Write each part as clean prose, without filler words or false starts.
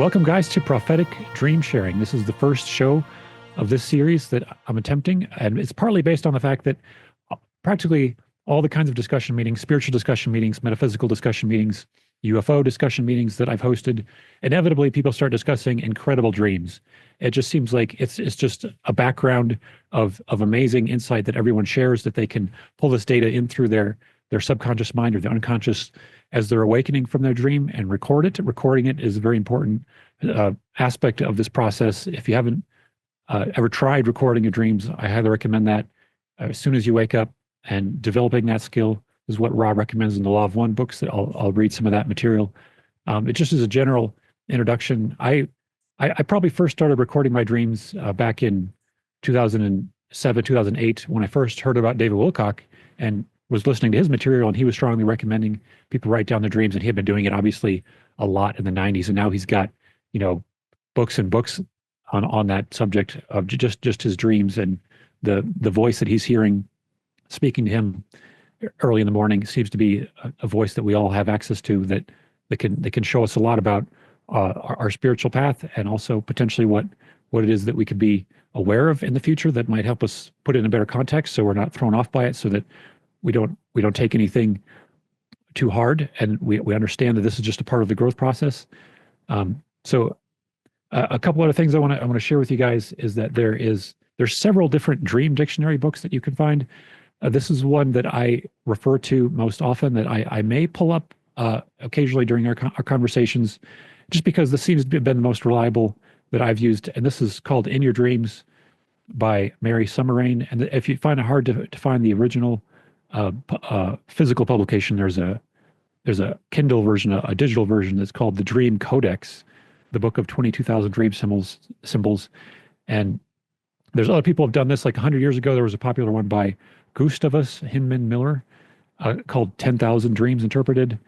Welcome, guys, to Prophetic Dream Sharing. This is the first show of this series that I'm attempting, and it's partly based on the fact that practically all the kinds of discussion meetings, spiritual discussion meetings, metaphysical discussion meetings, UFO discussion meetings that I've hosted, inevitably people start discussing incredible dreams. It just seems like it's just a background of amazing insight that everyone shares, that they can pull this data in through their subconscious mind or the unconscious as they're awakening from their dream and record it. Recording it is a very important aspect of this process. If you haven't ever tried recording your dreams, I highly recommend that as soon as you wake up, and developing that skill is what Rob recommends in the Law of One books. That I'll read some of that material. It just is a general introduction. I probably first started recording my dreams back in 2007, 2008, when I first heard about David Wilcock and was listening to his material, and he was strongly recommending people write down their dreams, and he had been doing it obviously a lot in the 90s, and now he's got, books and books on that subject of just his dreams, and the voice that he's hearing speaking to him early in the morning seems to be a voice that we all have access to, that can show us a lot about our spiritual path, and also potentially what it is that we could be aware of in the future that might help us put it in a better context, so we're not thrown off by it, so that we don't take anything too hard, and we understand that this is just a part of the growth process. So a couple other things I want to share with you guys is that there's several different dream dictionary books that you can find. This is one that I refer to most often, that I may pull up occasionally during our conversations, just because this seems to have been the most reliable that I've used. And this is called In Your Dreams by Mary Summerain. And if you find it hard to find the original physical publication, there's a Kindle version, a digital version that's called the Dream Codex, the book of 22,000 dream symbols. And there's other people have done this. Like 100 years ago, there was a popular one by Gustavus Hinman Miller called 10,000 Dreams Interpreted,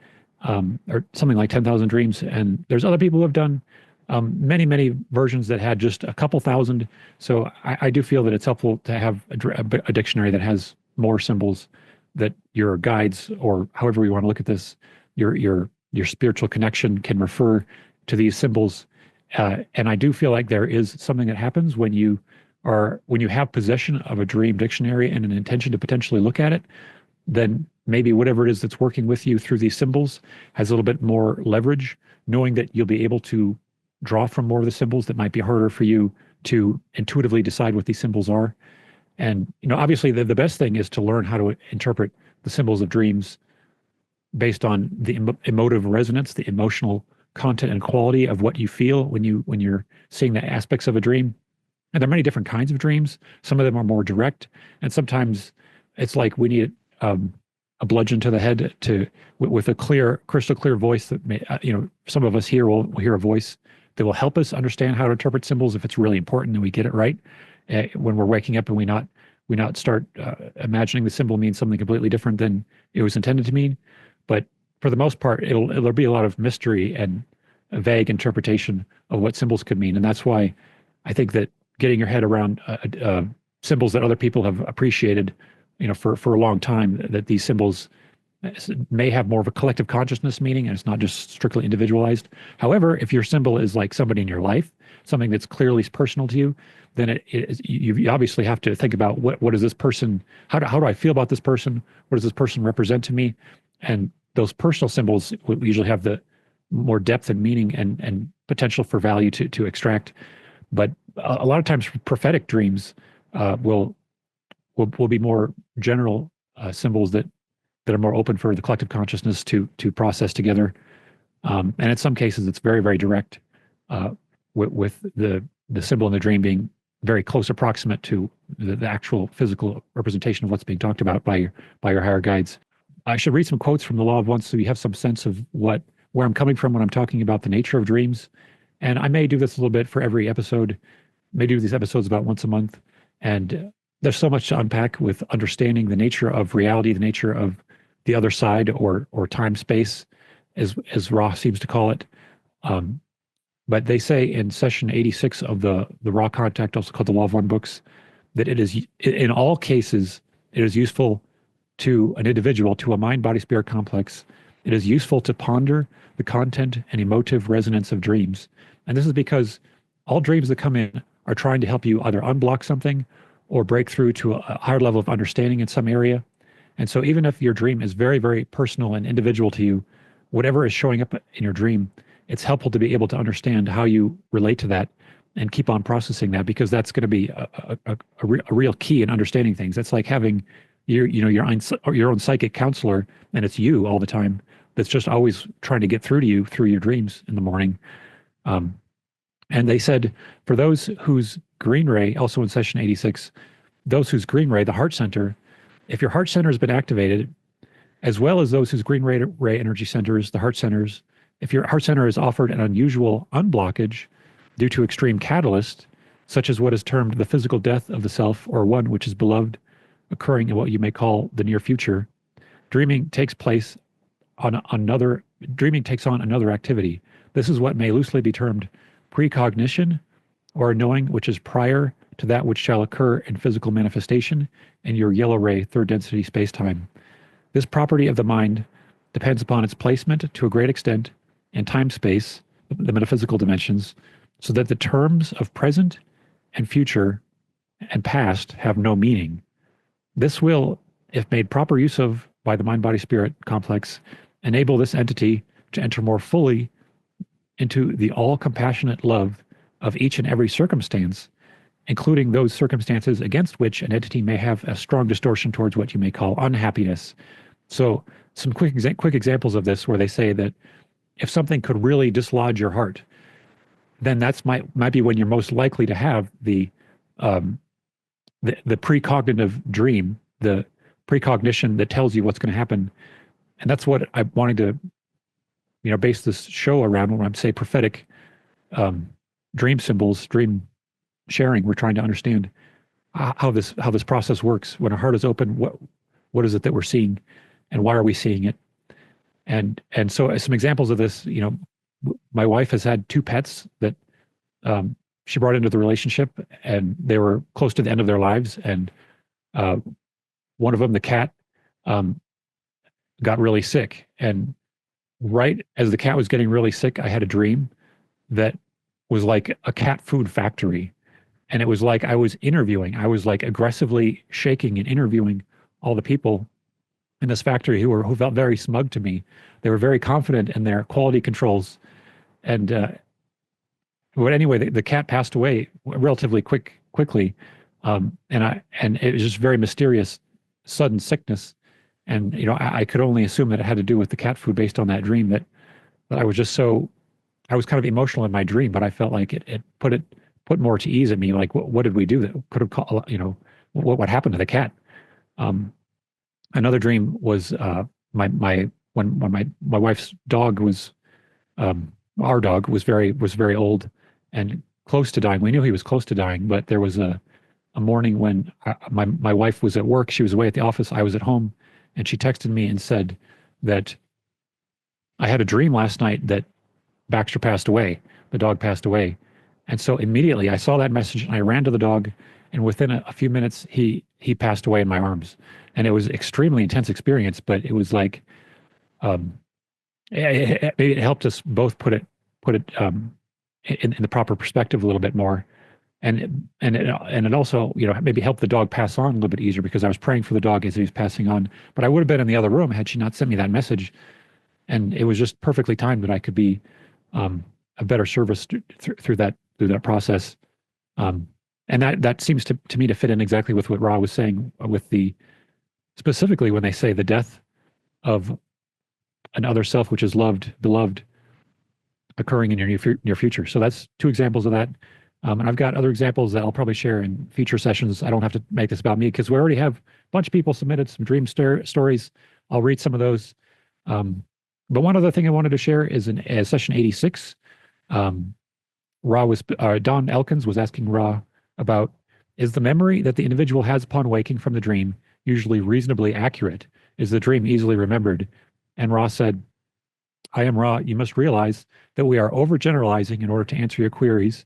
or something like 10,000 Dreams. And there's other people who have done many versions that had just a couple thousand. So I do feel that it's helpful to have a dictionary that has more symbols, that your guides, or however you want to look at this, your spiritual connection can refer to these symbols. And I do feel like there is something that happens when you have possession of a dream dictionary and an intention to potentially look at it. Then maybe whatever it is that's working with you through these symbols has a little bit more leverage, knowing that you'll be able to draw from more of the symbols that might be harder for you to intuitively decide what these symbols are. And, obviously the best thing is to learn how to interpret the symbols of dreams based on the emotive resonance, the emotional content and quality of what you feel when you're seeing the aspects of a dream. And there are many different kinds of dreams. Some of them are more direct, and sometimes it's like we need a bludgeon to the head with a crystal clear voice that may, some of us here will hear a voice that will help us understand how to interpret symbols if it's really important and we get it right. When we're waking up and we not start imagining the symbol means something completely different than it was intended to mean. But for the most part, there'll be a lot of mystery and a vague interpretation of what symbols could mean. And that's why I think that getting your head around symbols that other people have appreciated, for a long time, that these symbols may have more of a collective consciousness meaning, and it's not just strictly individualized. However, if your symbol is like somebody in your life, something that's clearly personal to you, then you obviously have to think about what is this person, how do I feel about this person? What does this person represent to me? And those personal symbols will usually have the more depth and meaning and potential for value to extract. But a lot of times prophetic dreams will be more general symbols that are more open for the collective consciousness to process together. And in some cases, it's very, very direct, with the symbol in the dream being very close approximate to the actual physical representation of what's being talked about by your higher guides. I should read some quotes from the Law of One so you have some sense of where I'm coming from when I'm talking about the nature of dreams. And I may do this a little bit for every episode, may do these episodes about once a month. And there's so much to unpack with understanding the nature of reality, the nature of the other side, or time space, as Ra seems to call it. But they say in session 86 of the Raw Contact, also called the Law of One books, that it is, in all cases, it is useful to an individual, to a mind-body-spirit complex. It is useful to ponder the content and emotive resonance of dreams And this is because all dreams that come in are trying to help you either unblock something or break through to a higher level of understanding in some area. And so even if your dream is very, very personal and individual to you, whatever is showing up in your dream, it's helpful to be able to understand how you relate to that and keep on processing that, because that's going to be a real key in understanding things. That's like having your own psychic counselor, and it's you all the time that's just always trying to get through to you through your dreams in the morning. Um, and they said for those whose green ray, also in session 86, those whose green ray, the heart center, if your heart center has been activated, as well as those whose ray energy centers, the heart centers, if your heart center is offered an unusual unblockage due to extreme catalyst, such as what is termed the physical death of the self, or one which is beloved, occurring in what you may call the near future, dreaming takes place on another dreaming takes on another activity. This is what may loosely be termed precognition, or knowing which is prior to that which shall occur in physical manifestation in your yellow ray third density spacetime. This property of the mind depends upon its placement to a great extent in time space, the metaphysical dimensions, so that the terms of present and future and past have no meaning. This will, if made proper use of by the mind body spirit complex, enable this entity to enter more fully into the all compassionate love of each and every circumstance, including those circumstances against which an entity may have a strong distortion towards what you may call unhappiness. So, some quick examples of this, where they say that if something could really dislodge your heart, then that's might be when you're most likely to have um, the precognitive dream, the precognition that tells you what's going to happen. And that's what I'm wanting to, base this show around when I'm say prophetic um, dream symbols, dream sharing. We're trying to understand how this process works. When our heart is open, what is it that we're seeing, and why are we seeing it? And so some examples of this, my wife has had two pets that she brought into the relationship, and they were close to the end of their lives. And uh, one of them, the cat, um, got really sick. And right as the cat was getting really sick, I had a dream that was like a cat food factory. And it was like I was interviewing, I was like aggressively shaking and interviewing all the people in this factory who felt very smug to me. They were very confident in their quality controls. And but anyway, the cat passed away relatively quickly. And it was just very mysterious, sudden sickness. And I could only assume that it had to do with the cat food based on that dream. That I was just so I was kind of emotional in my dream, but I felt like it put more to ease at me. Like, what did we do that could have called, what happened to the cat? Um, Another dream was my when my wife's dog was our dog was very old and close to dying. We knew he was close to dying, but there was a morning when my wife was at work. She was away at the office. I was at home, and she texted me and said that I had a dream last night that Baxter passed away. The dog passed away. And so immediately I saw that message and I ran to the dog, and within a few minutes he passed away in my arms. And it was extremely intense experience, but it was like um, it helped us both put it in the proper perspective a little bit more. And it also, maybe helped the dog pass on a little bit easier, because I was praying for the dog as he was passing on. But I would have been in the other room had she not sent me that message. And it was just perfectly timed that I could be a better service through that process. Um, and that seems to me to fit in exactly with what Ra was saying, with specifically when they say the death of an other self which is loved, beloved, occurring in your near future. So that's two examples of that. And I've got other examples that I'll probably share in future sessions. I don't have to make this about me, because we already have a bunch of people submitted some dream stories. I'll read some of those. But one other thing I wanted to share is in session 86. Don Elkins was asking Ra about, is the memory that the individual has upon waking from the dream usually reasonably accurate? Is the dream easily remembered? And Ra said, I am Ra. You must realize that we are overgeneralizing in order to answer your queries,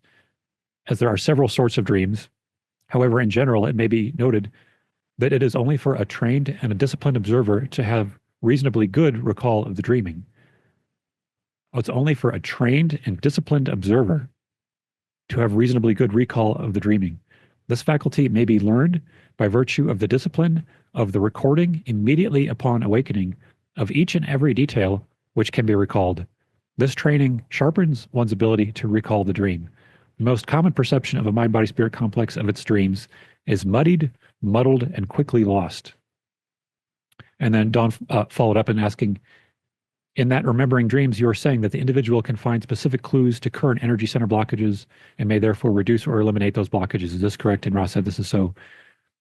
as there are several sorts of dreams. However, in general, it may be noted that it is only for a trained and a disciplined observer to have reasonably good recall of the dreaming. Oh, it's only for a trained and disciplined observer to have reasonably good recall of the dreaming. This faculty may be learned by virtue of the discipline of the recording immediately upon awakening of each and every detail which can be recalled. This training sharpens one's ability to recall the dream. The most common perception of a mind body spirit complex of its dreams is muddied, muddled, and quickly lost. And then Don followed up in asking, in that remembering dreams, you are saying that the individual can find specific clues to current energy center blockages and may therefore reduce or eliminate those blockages. Is this correct? And Ross said this is so.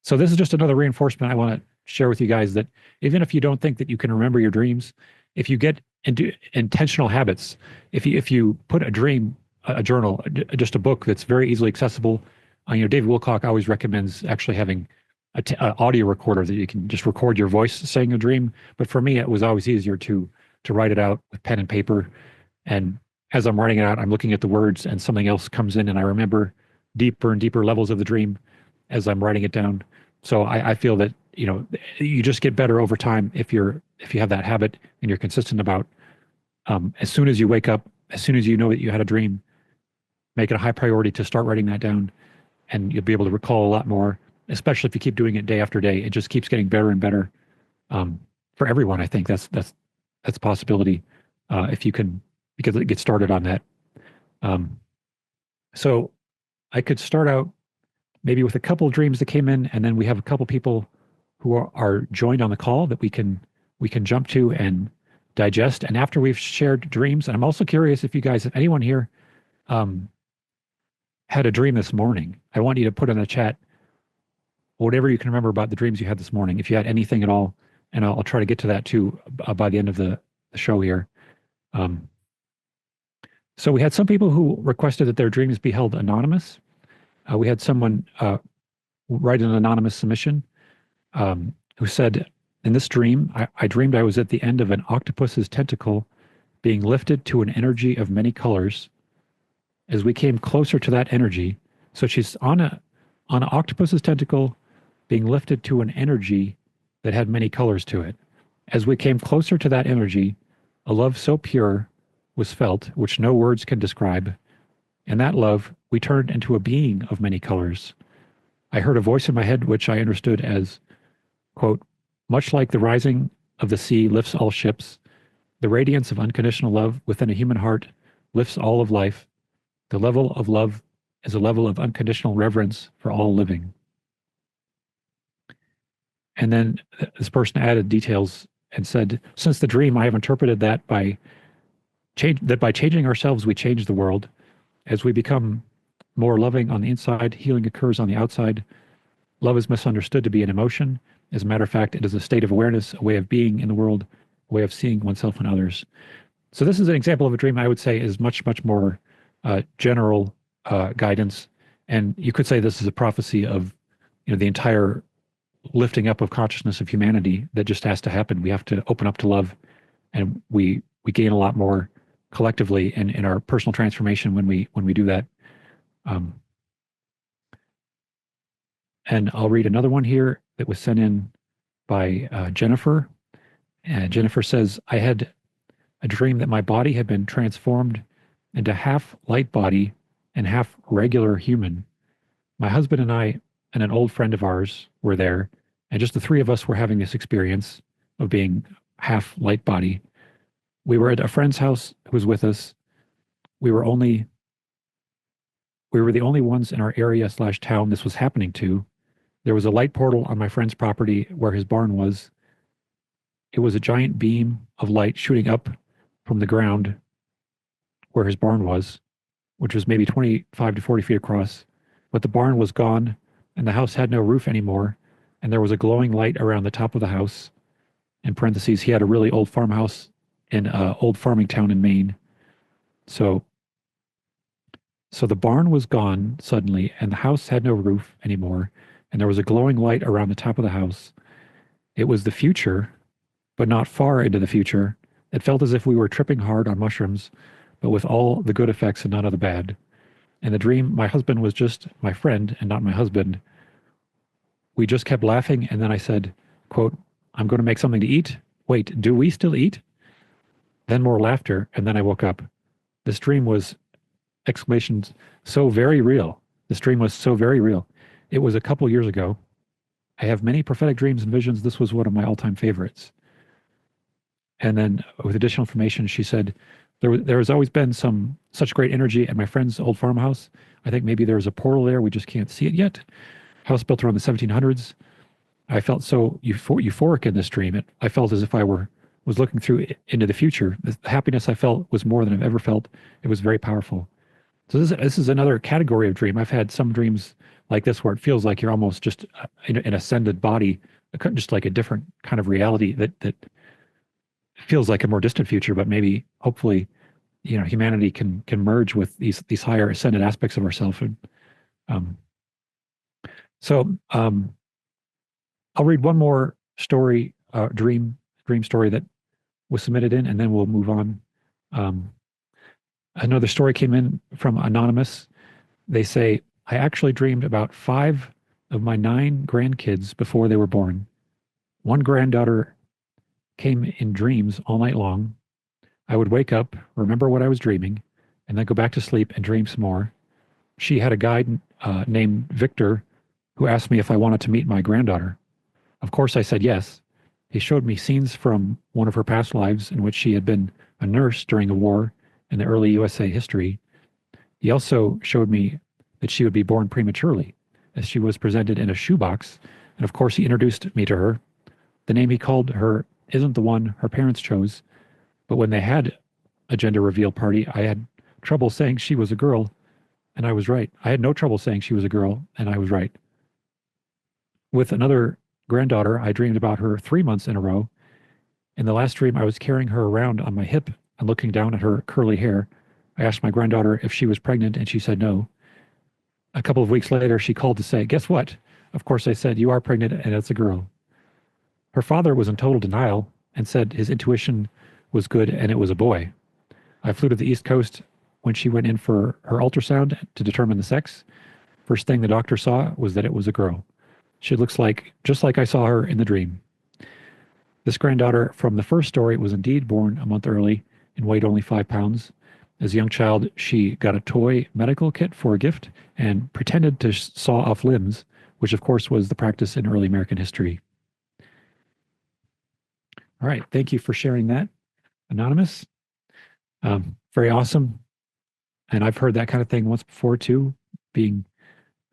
So this is just another reinforcement I want to share with you guys that even if you don't think that you can remember your dreams, if you get into intentional habits, if you put a dream, a journal, just a book that's very easily accessible. David Wilcock always recommends actually having a audio recorder that you can just record your voice saying a dream. But for me, it was always easier to write it out with pen and paper. And as I'm writing it out, I'm looking at the words and something else comes in and I remember deeper and deeper levels of the dream as I'm writing it down. So I feel that, you just get better over time if you have that habit and you're consistent about as soon as you wake up, as soon as you know that you had a dream, make it a high priority to start writing that down and you'll be able to recall a lot more, especially if you keep doing it day after day. It just keeps getting better and better for everyone. I think that's a possibility if you can get started on that. So I could start out maybe with a couple of dreams that came in, and then we have a couple people who are joined on the call that we can jump to and digest. And after we've shared dreams, and I'm also curious if anyone here had a dream this morning. I want you to put in the chat whatever you can remember about the dreams you had this morning, if you had anything at all, and I'll try to get to that too by the end of the show here. So we had some people who requested that their dreams be held anonymous. We had someone write an anonymous submission who said, in this dream, I dreamed I was at the end of an octopus's tentacle being lifted to an energy of many colors. As we came closer to that energy, so she's on an octopus's tentacle being lifted to an energy that had many colors to it. As we came closer to that energy, a love so pure was felt, which no words can describe. In that love, we turned into a being of many colors. I heard a voice in my head which I understood as, quote, much like the rising of the sea lifts all ships, the radiance of unconditional love within a human heart lifts all of life. The level of love is a level of unconditional reverence for all living. And then this person added details and said, since the dream, I have interpreted that by changing ourselves, we change the world. As we become more loving on the inside, healing occurs on the outside. Love is misunderstood to be an emotion. As a matter of fact, it is a state of awareness, a way of being in the world, a way of seeing oneself and others. So this is an example of a dream I would say is much, much more general guidance. And you could say this is a prophecy of, the entire lifting up of consciousness of humanity that just has to happen. We have to open up to love, and we gain a lot more collectively in our personal transformation when we do that. And I'll read another one here that was sent in by Jennifer. And Jennifer says, I had a dream that my body had been transformed into half light body and half regular human. My husband and I and an old friend of ours were there, and just the three of us were having this experience of being half light body. We were at a friend's house who was with us. We were the only ones in our area/town this was happening to. There was a light portal on my friend's property where his barn was. It was a giant beam of light shooting up from the ground where his barn was, which was maybe 25 to 40 feet across. But the barn was gone, and the house had no roof anymore, and there was a glowing light around the top of the house. In parentheses, he had a really old farmhouse in an old farming town in Maine. So the barn was gone suddenly, and the house had no roof anymore, and there was a glowing light around the top of the house. It was the future, but not far into the future. It felt as if we were tripping hard on mushrooms, but with all the good effects and none of the bad. In the dream, my husband was just my friend and not my husband. We just kept laughing, and then I said, quote, I'm going to make something to eat. Wait, do we still eat? then more laughter, and then I woke up. This dream was exclamations so very real. This dream was so very real. It was a couple years ago. I have many prophetic dreams and visions. This was one of my all-time favorites. And then with additional information, she said, there has always been some such great energy at my friend's old farmhouse. I think maybe there's a portal there. We just can't see it yet. House built around the 1700s. I felt so euphoric in this dream. I felt as if I was looking through into the future. The happiness I felt was more than I've ever felt. It was very powerful. So this is another category of dream. I've had some dreams like this where it feels like you're almost just in an ascended body, just like a different kind of reality that feels like a more distant future, but maybe hopefully, humanity can merge with these higher ascended aspects of ourselves. And um, so I'll read one more story, dream story that was submitted in, and then we'll move on. Um, Another story came in from Anonymous. They say, I actually dreamed about 5 of my 9 grandkids before they were born. One granddaughter came in dreams all night long. I would wake up, remember what I was dreaming, and then go back to sleep and dream some more. She had a guide named Victor who asked me if I wanted to meet my granddaughter. Of course, I said yes. He showed me scenes from one of her past lives in which she had been a nurse during a war in the early USA history. He also showed me that she would be born prematurely, as she was presented in a shoebox. And of course, he introduced me to her. The name he called her isn't the one her parents chose, but when they had a gender reveal party, I had trouble saying she was a girl, and I was right. I had no trouble saying she was a girl, and I was right. With another granddaughter, I dreamed about her 3 months in a row. In the last dream, I was carrying her around on my hip and looking down at her curly hair. I asked my granddaughter if she was pregnant, and she said no. A couple of weeks later, she called to say, guess what? Of course, I said, you are pregnant, and it's a girl. Her father was in total denial and said his intuition was good and it was a boy. I flew to the East Coast when she went in for her ultrasound to determine the sex. First thing the doctor saw was that it was a girl. She looks like just like I saw her in the dream. This granddaughter from the first story was indeed born a month early and weighed only 5 pounds. As a young child, she got a toy medical kit for a gift and pretended to saw off limbs, which of course was the practice in early American history. All right. Thank you for sharing that, Anonymous. Very awesome. And I've heard that kind of thing once before too, being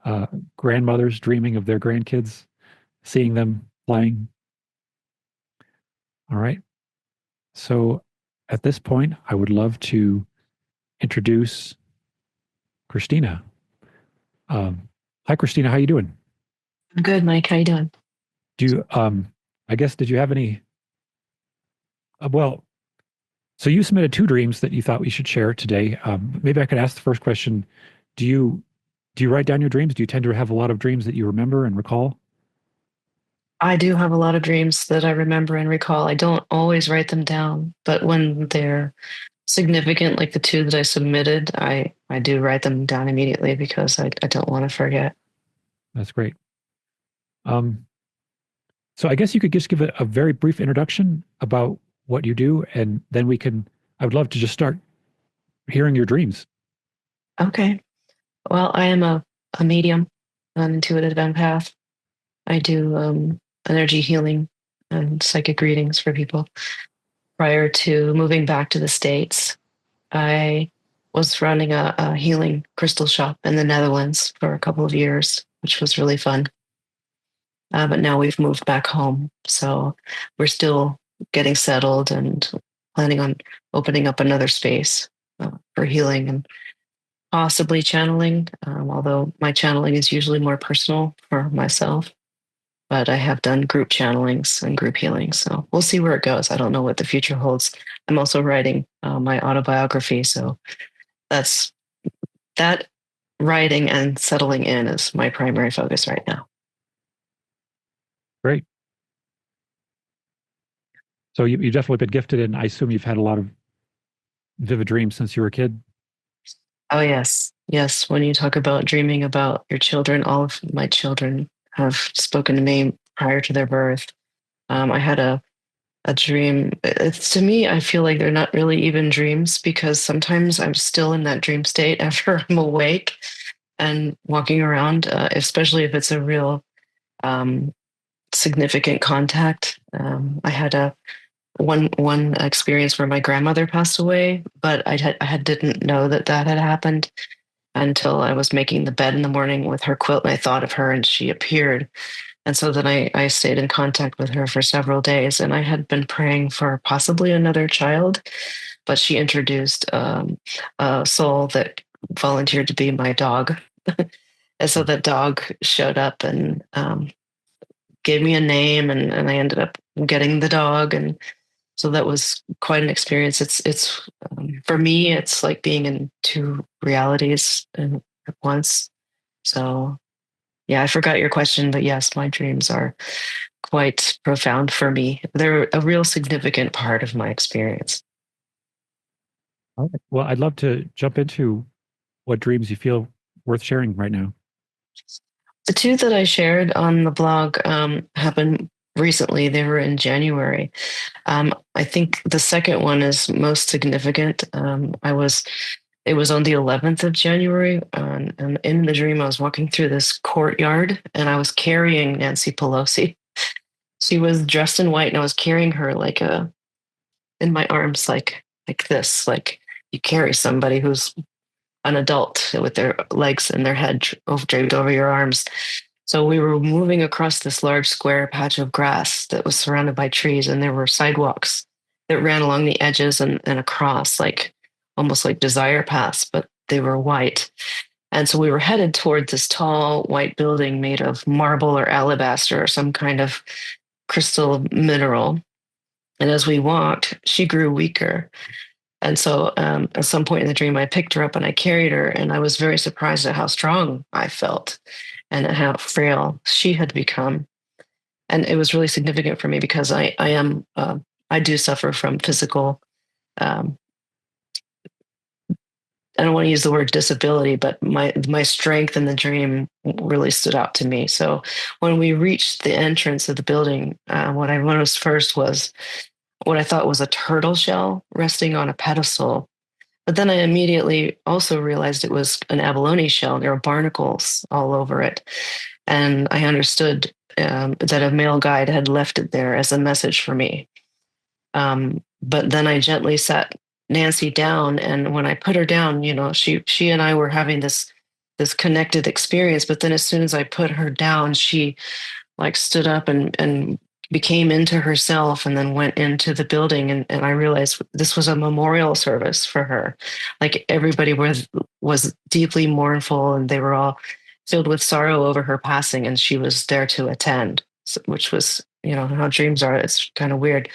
uh, grandmothers dreaming of their grandkids, seeing them playing. All right. So at this point, I would love to introduce Christina. Hi, Christina. How you doing? I'm good, Mike. How you doing? Do you, I guess, did you have any, well, so you submitted 2 dreams that you thought we should share today. Maybe I could ask the first question. Do you, do you write down your dreams? Do you tend to have a lot of dreams that you remember and recall? I do have a lot of dreams that I remember and recall. I don't always write them down, but when they're significant, like the 2 that I submitted, I do write them down immediately because I don't want to forget. That's great. Um, so I guess you could just give a very brief introduction about what you do, and then I would love to just start hearing your dreams. Okay. Well, I am a medium, an intuitive empath. I do energy healing and psychic readings for people. Prior to moving back to the States, I was running a healing crystal shop in the Netherlands for a couple of years, which was really fun. But now we've moved back home. So we're still getting settled and planning on opening up another space for healing and possibly channeling, although my channeling is usually more personal for myself. But I have done group channelings and group healing. So we'll see where it goes. I don't know what the future holds. I'm also writing my autobiography. So that's that writing and settling in is my primary focus right now. Great. So you've definitely been gifted, and I assume you've had a lot of vivid dreams since you were a kid. Oh, yes. Yes. When you talk about dreaming about your children, all of my children have spoken to me prior to their birth. I had a dream. It's to me, I feel like they're not really even dreams because sometimes I'm still in that dream state after I'm awake and walking around, especially if it's a real um, significant contact. I had a one experience where my grandmother passed away, but I didn't know that that had happened until I was making the bed in the morning with her quilt, and I thought of her, and she appeared. And so then I stayed in contact with her for several days, and I had been praying for possibly another child, but she introduced a soul that volunteered to be my dog. And so the dog showed up and gave me a name, and I ended up getting the dog. And so that was quite an experience. It's for me, it's like being in two realities at once. So yeah, I forgot your question, but yes, my dreams are quite profound for me. They're a real significant part of my experience. All right. Well, I'd love to jump into what dreams you feel worth sharing right now. The two that I shared on the blog happened recently. They were in January. I think the second one is most significant. It was on the 11th of January, and in the dream, I was walking through this courtyard, and I was carrying Nancy Pelosi. She was dressed in white, and I was carrying her like in my arms, like this, like you carry somebody who's an adult with their legs and their head draped over your arms. So we were moving across this large square patch of grass that was surrounded by trees, and there were sidewalks that ran along the edges and across, like almost like desire paths, but they were white. And so we were headed toward this tall white building made of marble or alabaster or some kind of crystal mineral. And as we walked, she grew weaker. And so at some point in the dream, I picked her up and I carried her, and I was very surprised at how strong I felt and at how frail she had become. And it was really significant for me because I do suffer from physical. Um, I don't want to use the word disability, but my strength in the dream really stood out to me. So when we reached the entrance of the building, what I noticed first was what I thought was a turtle shell resting on a pedestal. But then I immediately also realized it was an abalone shell. There were barnacles all over it. And I understood that a male guide had left it there as a message for me. But then I gently sat Nancy down, and when I put her down, she and I were having this connected experience. But then as soon as I put her down, she like stood up and became into herself and then went into the building, and I realized this was a memorial service for her. Like everybody was deeply mournful, and they were all filled with sorrow over her passing, and she was there to attend, which was, how dreams are. It's kind of weird.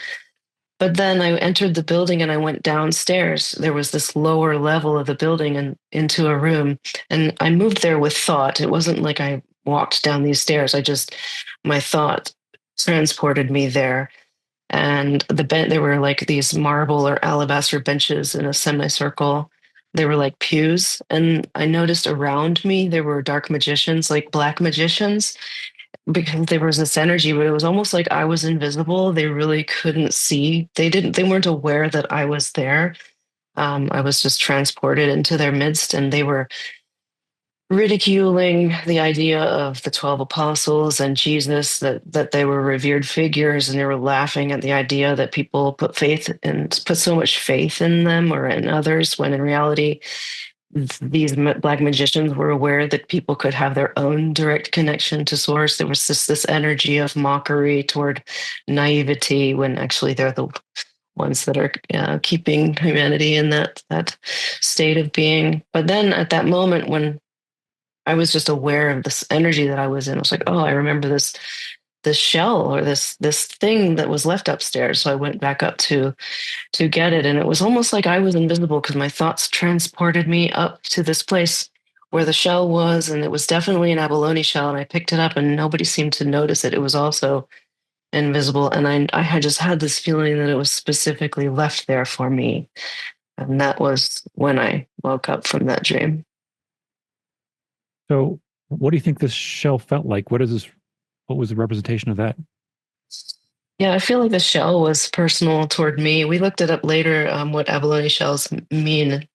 But then I entered the building and I went downstairs. There was this lower level of the building and into a room. And I moved there with thought. It wasn't like I walked down these stairs. My thought transported me there. And there were like these marble or alabaster benches in a semicircle. They were like pews. And I noticed around me there were dark magicians, like black magicians, because there was this energy, but it was almost like I was invisible. They really couldn't see. They weren't aware that I was there. I was just transported into their midst, and they were ridiculing the idea of the 12 apostles and Jesus, that they were revered figures, and they were laughing at the idea that people put so much faith in them or in others, when in reality, these black magicians were aware that people could have their own direct connection to source. There was this energy of mockery toward naivety, when actually they're the ones that are keeping humanity in that state of being. But then at that moment, when I was just aware of this energy that I was in, I was like, oh, I remember this shell or this thing that was left upstairs. So I went back up to get it. And it was almost like I was invisible because my thoughts transported me up to this place where the shell was. And it was definitely an abalone shell. And I picked it up and nobody seemed to notice it. It was also invisible. And I had just had this feeling that it was specifically left there for me. And that was when I woke up from that dream. So, what do you think this shell felt like? What was the representation of that? Yeah, I feel like the shell was personal toward me. We looked it up later, what abalone shells mean,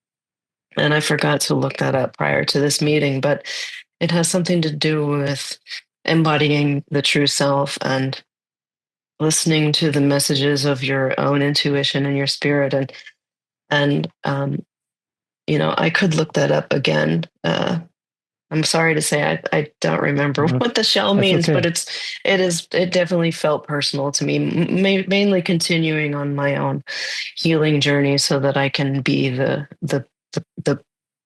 and I forgot to look that up prior to this meeting, but it has something to do with embodying the true self and listening to the messages of your own intuition and your spirit. And I could look that up again. I'm sorry to say I don't remember No, what the shell that's means, but okay. it definitely felt personal to me, mainly continuing on my own healing journey so that I can be the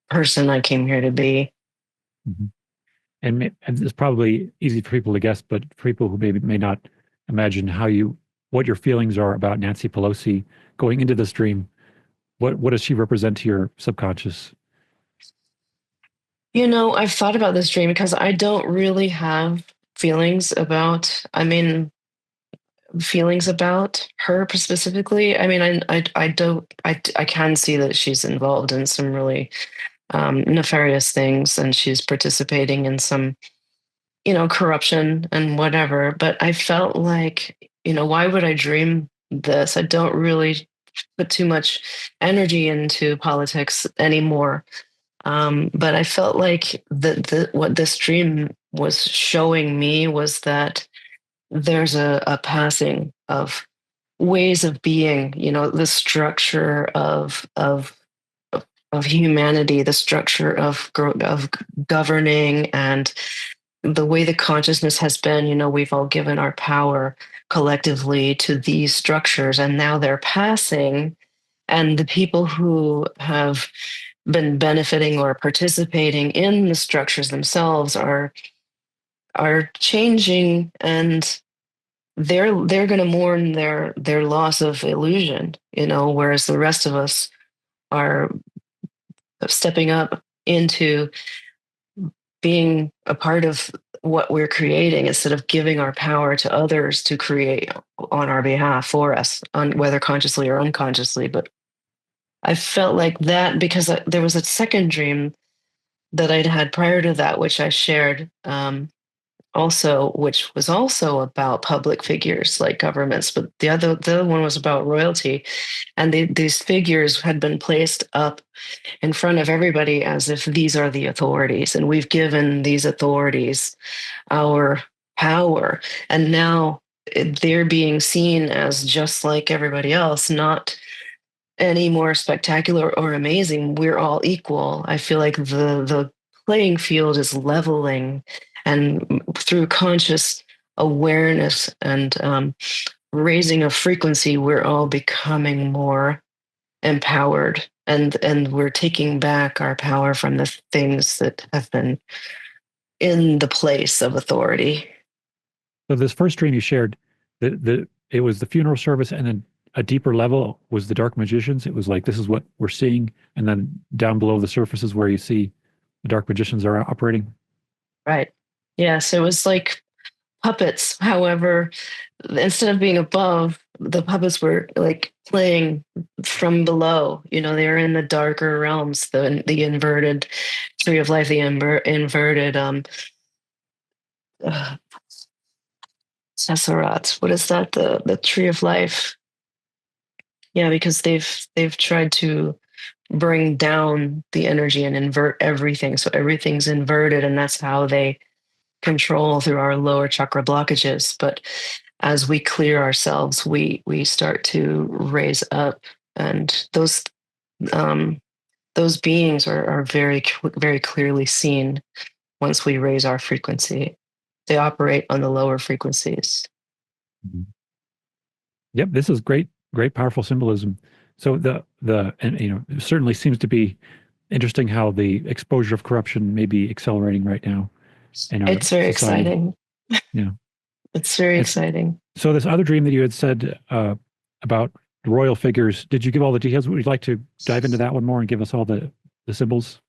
person I came here to be. Mhm. And it's probably easy for people to guess, but for people who maybe may not imagine what your feelings are about Nancy Pelosi going into this dream, what does she represent to your subconscious? I've thought about this dream because I don't really have feelings about her specifically. I mean, I don't, I can see that she's involved in some really nefarious things and she's participating in some, corruption and whatever. But I felt like, why would I dream this? I don't really put too much energy into politics anymore. But I felt like what this dream was showing me was that there's a passing of ways of being, the structure of humanity, the structure of governing, and the way the consciousness has been. We've all given our power collectively to these structures, and now they're passing. And the people who have been benefiting or participating in the structures themselves are changing, and they're going to mourn their loss of illusion, whereas the rest of us are stepping up into being a part of what we're creating instead of giving our power to others to create on our behalf for us, on whether consciously or unconsciously. But I felt like that because there was a second dream that I'd had prior to that, which I shared, also, which was also about public figures like governments, but the other one was about royalty, and these figures had been placed up in front of everybody as if these are the authorities, and we've given these authorities our power, and now they're being seen as just like everybody else, not any more spectacular or amazing. We're all equal. I feel like the playing field is leveling, and through conscious awareness and raising a frequency, we're all becoming more empowered, and we're taking back our power from the things that have been in the place of authority. So this first dream you shared, it was the funeral service, and then a deeper level was the dark magicians. It was like this is what we're seeing, and then down below the surface is where you see the dark magicians are operating. Right. Yes, it was like puppets. However, instead of being above, the puppets were like playing from below. They were in the darker realms, the inverted tree of life, the inverted uh, Sesserat. What is that? The tree of life. Yeah, because they've tried to bring down the energy and invert everything. So everything's inverted, and that's how they control through our lower chakra blockages. But as we clear ourselves, we start to raise up, and um, those beings are very clearly seen once we raise our frequency. They operate on the lower frequencies. Mhm. Yep, this is great, great, powerful symbolism. So and it certainly seems to be interesting how the exposure of corruption may be accelerating right now in our It's very society. exciting. Yeah. It's very It's exciting. so this other dream that you had said about royal figures, did you give all the details? Would you like to dive into that one more and give us all the symbols?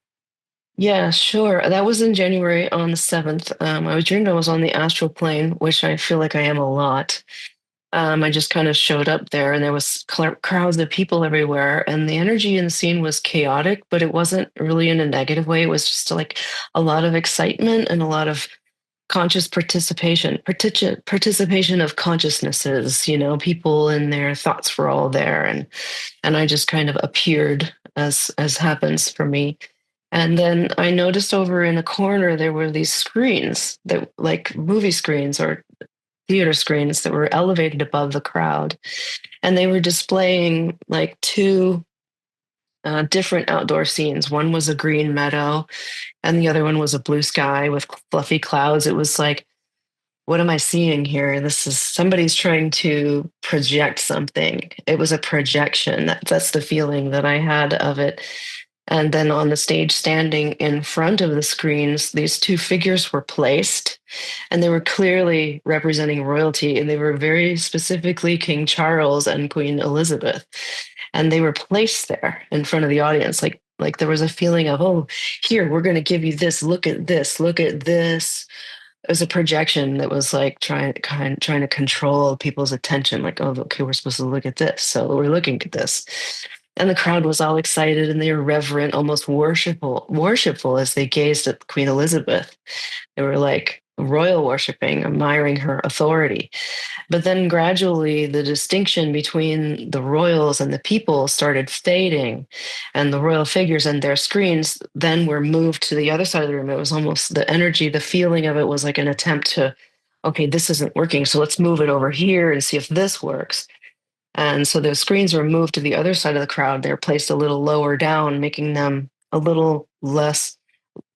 Yeah, sure. That was in January on the 7th. I dreamed I was on the astral plane, which I feel like I am a lot. I just kind of showed up there, and there was crowds of people everywhere, and the energy in the scene was chaotic, but it wasn't really in a negative way. It was just like a lot of excitement and a lot of conscious participation of consciousnesses, people and their thoughts were all there, and I just kind of appeared as happens for me. And then I noticed over in a corner there were these screens that like movie screens or theater screens that were elevated above the crowd, and they were displaying like two different outdoor scenes. One was a green meadow, and the other one was a blue sky with fluffy clouds. It was like, what am I seeing here? This is somebody's trying to project something. It was a projection. That's the feeling that I had of it. And then on the stage, standing in front of the screens, these two figures were placed, and they were clearly representing royalty, and they were very specifically King Charles and Queen Elizabeth. And they were placed there in front of the audience, like there was a feeling of, oh, here, we're going to give you this. Look at this. Look at this. It was a projection that was like trying to control people's attention. Like, oh, okay, we're supposed to look at this, so we're looking at this. And the crowd was all excited and they were reverent, almost worshipful as they gazed at Queen Elizabeth. They were like royal worshiping, admiring her authority. But then gradually the distinction between the royals and the people started fading, and the royal figures and their screens then were moved to the other side of the room. It was almost the energy, the feeling of it was like an attempt to, okay, this isn't working, so let's move it over here and see if this works. And so the screens were moved to the other side of the crowd. They're placed a little lower down, making them a little less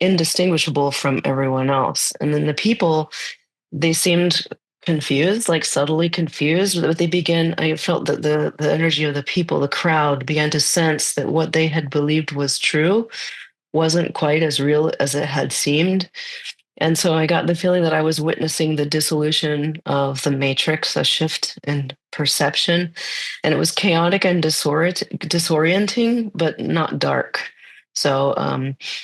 indistinguishable from everyone else. And then the people, they seemed confused, like subtly confused, but I felt that the energy of the people, the crowd, began to sense that what they had believed was true wasn't quite as real as it had seemed. And so I got the feeling that I was witnessing the dissolution of the matrix, a shift in perception. And it was chaotic and disorienting, but not dark. So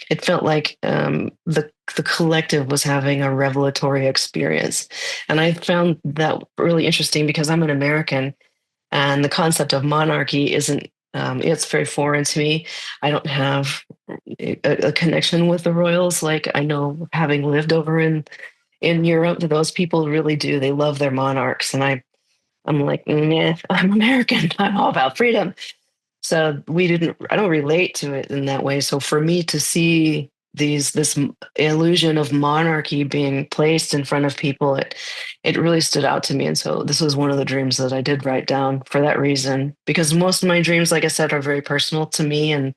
it felt like the collective was having a revelatory experience. And I found that really interesting because I'm an American, and the concept of monarchy isn't, it's very foreign to me. I don't have a connection with the royals. Like I know, having lived over in Europe, those people really do. They love their monarchs, and I'm like, nah, I'm American. I'm all about freedom. So I don't relate to it in that way. So for me to see this illusion of monarchy being placed in front of people, it really stood out to me. And so this was one of the dreams that I did write down for that reason, because most of my dreams, like I said, are very personal to me, and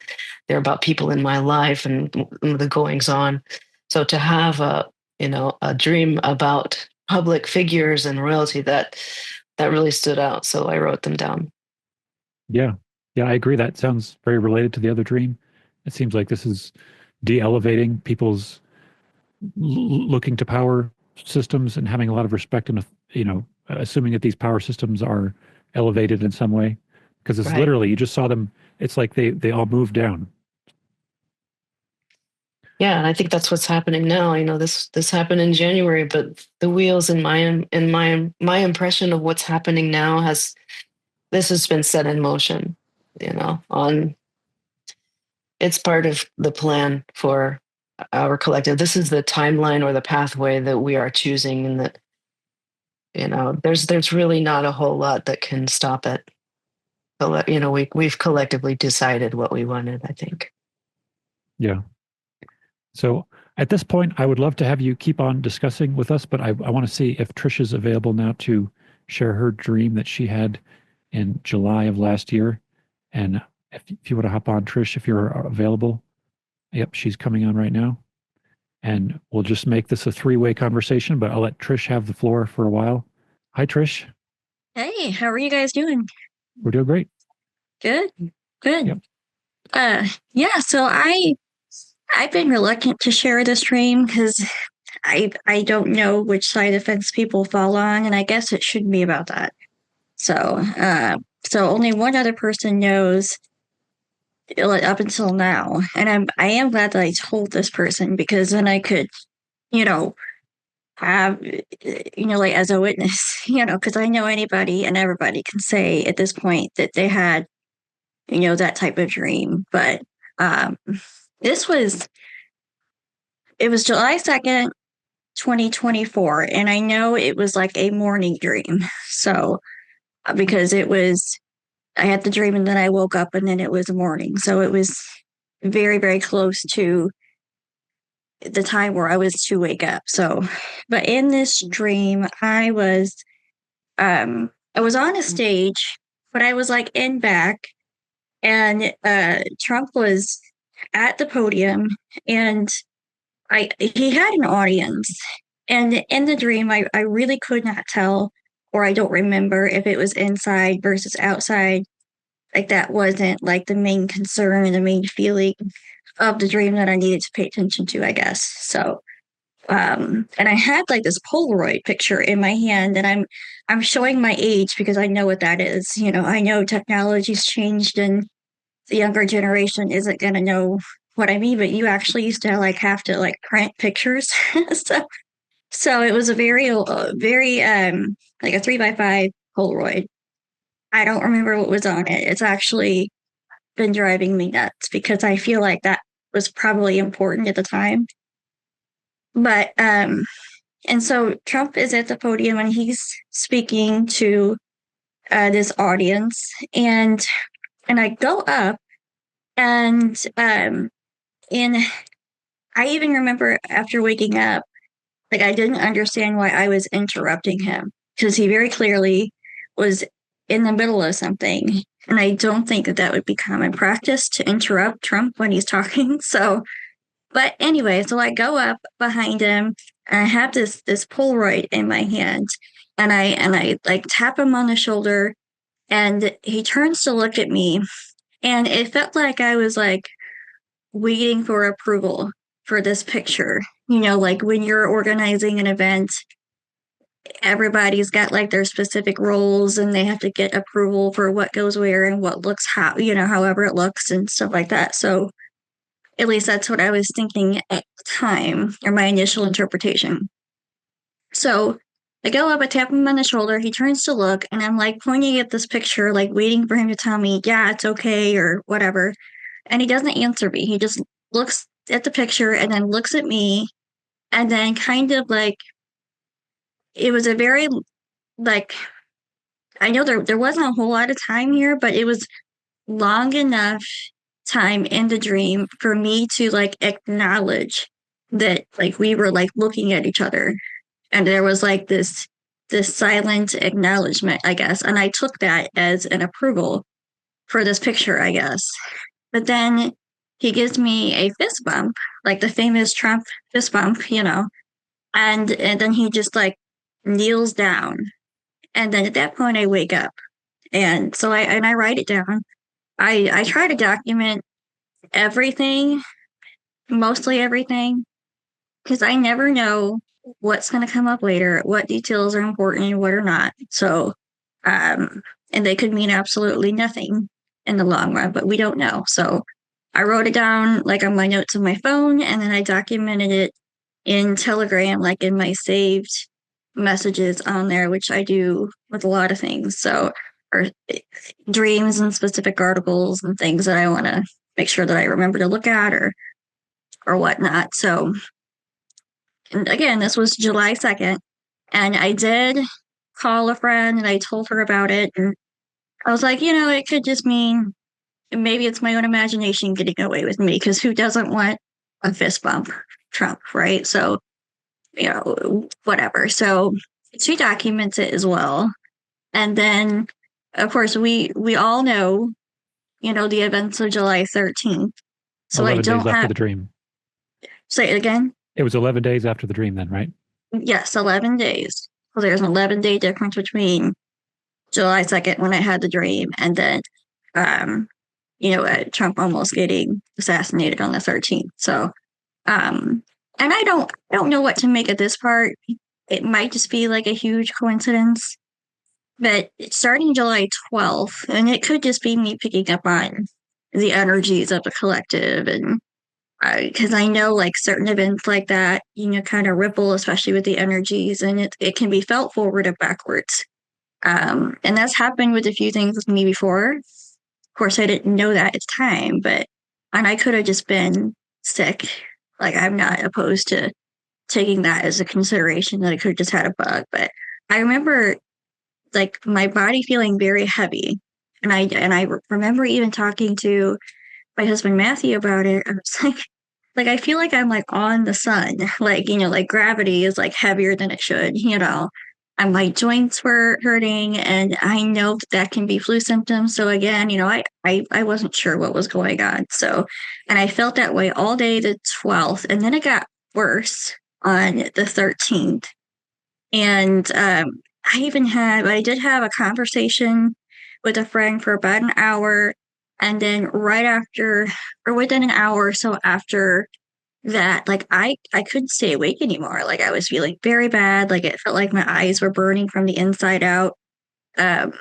they're about people in my life and the goings on. So to have a dream about public figures and royalty, that really stood out. So I wrote them down. Yeah. Yeah, I agree. That sounds very related to the other dream. It seems like this is de-elevating people's looking to power systems and having a lot of respect and, assuming that these power systems are elevated in some way. Because it's Right. literally, you just saw them, it's like they all moved down. Yeah, and I think that's what's happening now. This happened in January, but the wheels in my impression of what's happening now has been set in motion. On It's part of the plan for our collective. This is the timeline or the pathway that we are choosing, and that there's really not a whole lot that can stop it. But we've collectively decided what we wanted, I think. Yeah. So at this point, I would love to have you keep on discussing with us, but I want to see if Trish is available now to share her dream that she had in July of last year. And if you want to hop on, Trish, if you're available. Yep, she's coming on right now. And we'll just make this a three-way conversation, but I'll let Trish have the floor for a while. Hi, Trish. Hey, how are you guys doing? We're doing great. Good, good. Yep. Yeah, so I've been reluctant to share this dream because I don't know which side of the fence people fall on, and I guess it shouldn't be about that. So only one other person knows up until now, and I am glad that I told this person, because then I could, you know, have, like as a witness, because I know anybody and everybody can say at this point that they had, that type of dream. But um, this was, it was July 2nd, 2024, and I know it was like a morning dream. So because I had the dream and then I woke up and then it was morning. So it was very, very close to the time where I was to wake up. So, but in this dream, I was on a stage, but I was like in back, and Trump was at the podium, and he had an audience. And in the dream, I really could not tell, or I don't remember if it was inside versus outside. Like that wasn't like the main concern and the main feeling of the dream that I needed to pay attention to, I guess. So and I had like this Polaroid picture in my hand, and I'm showing my age because I know what that is. You know, I know technology's changed and the younger generation isn't gonna know what I mean, but you actually used to like have to like print pictures. so so it was a very like a 3x5 Polaroid. I don't remember what was on it. It's actually been driving me nuts because I feel like that was probably important at the time. But and so Trump is at the podium and he's speaking to this audience, and I go up, and and I even remember after waking up, like I didn't understand why I was interrupting him because he very clearly was in the middle of something, and I don't think that that would be common practice to interrupt Trump when he's talking. So but anyway, so I go up behind him and I have this Polaroid in my hand, and I like tap him on the shoulder, and he turns to look at me, and it felt like I was like waiting for approval for this picture. You know, like when you're organizing an event, everybody's got like their specific roles and they have to get approval for what goes where and what looks how, you know, however it looks and stuff like that. So at least that's what I was thinking at the time, or my initial interpretation. So I go up, I tap him on the shoulder, he turns to look, and I'm like pointing at this picture, like waiting for him to tell me, yeah, it's okay, or whatever. And he doesn't answer me. He just looks at the picture and then looks at me, and then kind of like, it was a very, like, I know there wasn't a whole lot of time here, but it was long enough time in the dream for me to like acknowledge that like we were like looking at each other, and there was like this silent acknowledgement, I guess, and I took that as an approval for this picture, I guess. But then he gives me a fist bump, like the famous Trump fist bump, you know, and then he just like kneels down, and then at that point I wake up, and so I write it down. I try to document everything, mostly everything, because I never know what's going to come up later, what details are important and what are not. So, and they could mean absolutely nothing in the long run, but we don't know. So I wrote it down like on my notes on my phone, and then I documented it in Telegram, like in my saved messages on there, which I do with a lot of things. So, or dreams and specific articles and things that I want to make sure that I remember to look at or whatnot. So, and again, this was July 2nd, and I did call a friend and I told her about it, and I was like, you know, it could just mean maybe it's my own imagination getting away with me, because who doesn't want a fist bump Trump, right? So, you know, whatever. So she documents it as well, and then of course we all know, you know, the events of July 13th. So I 11 don't days after have, the dream. say it again. It was 11 days after the dream then, right? Yes, 11 days. So there's an 11-day difference between July 2nd when I had the dream, and then, you know, Trump almost getting assassinated on the 13th. So, and I don't know what to make of this part. It might just be like a huge coincidence, but it's starting July 12th, and it could just be me picking up on the energies of the collective, and because I know like certain events like that, you know, kind of ripple, especially with the energies, and it can be felt forward and backwards. And that's happened with a few things with me before. Of course, I didn't know that at the time, but and I could have just been sick. Like I'm not opposed to taking that as a consideration that I could have just had a bug. But I remember like my body feeling very heavy. And I remember even talking to my husband Matthew about it. I was like I feel like I'm like on the sun. Like, like gravity is like heavier than it should. And my joints were hurting and I know that can be flu symptoms. So again, I wasn't sure what was going on. So and I felt that way all day the 12th. And then it got worse on the 13th. And I did have a conversation with a friend for about an hour. And then right after, or within an hour or so after that, like I couldn't stay awake anymore. Like I was feeling very bad. Like it felt like my eyes were burning from the inside out. Um,